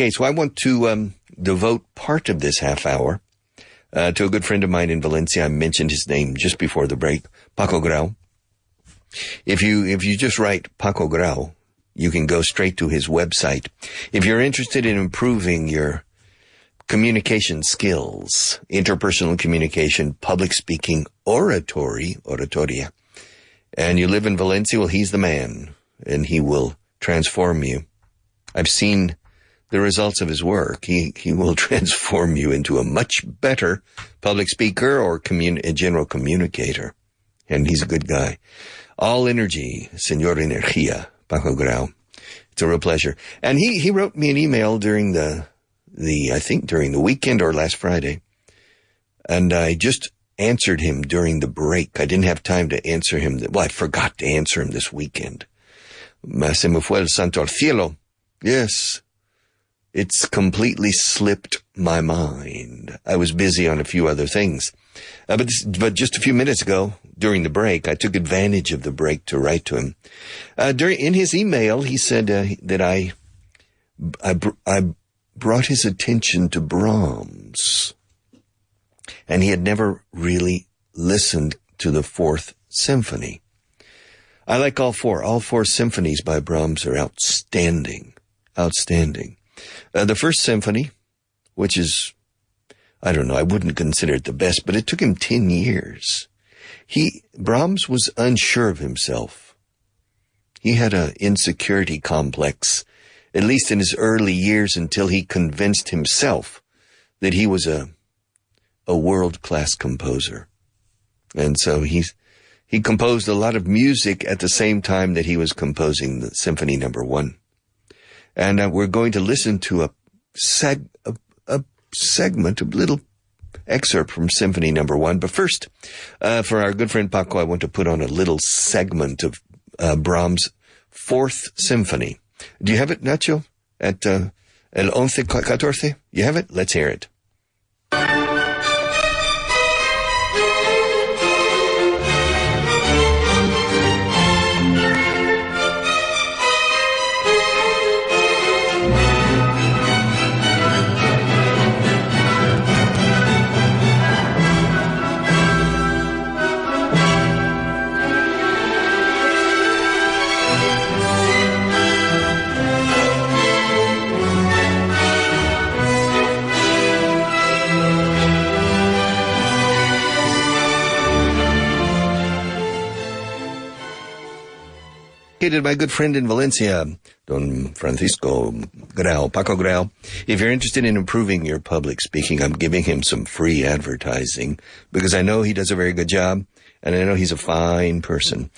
case, I want to devote part of this half hour to a good friend of mine in Valencia. I mentioned his name just before the break, Paco Grau. If you just write Paco Grau, you can go straight to his website. If you're interested in improving your communication skills, interpersonal communication, public speaking, oratoria, and you live in Valencia, well, he's the man, and he will transform you. I've seen the results of his work. He will transform you into a much better public speaker or a general communicator. And he's a good guy. All energy, Señor Energía, Paco Grau. It's a real pleasure. And he wrote me an email during I think during the weekend or last Friday. And I just answered him during the break. I didn't have time to answer him. I forgot to answer him this weekend. Se me fue el santo al cielo. Yes. It's completely slipped my mind. I was busy on a few other things. But just a few minutes ago, during the break, I took advantage of the break to write to him. In his email, he said that I brought his attention to Brahms. And he had never really listened to the Fourth Symphony. I like all four. All four symphonies by Brahms are outstanding. Outstanding. The First Symphony, which is, I don't know, I wouldn't consider it the best, but it took him 10 years. Brahms was unsure of himself. He had an insecurity complex, at least in his early years, until he convinced himself that he was a world-class composer. And so he composed a lot of music at the same time that he was composing the Symphony No. 1. And we're going to listen to a segment, a little excerpt from Symphony No. 1. But first, for our good friend Paco, I want to put on a little segment of Brahms' Fourth Symphony. Do you have it, Nacho? At El 11-14? You have it? Let's hear it. My good friend in Valencia, Don Francisco Grau, Paco Grau. If you're interested in improving your public speaking, I'm giving him some free advertising because I know he does a very good job and I know he's a fine person.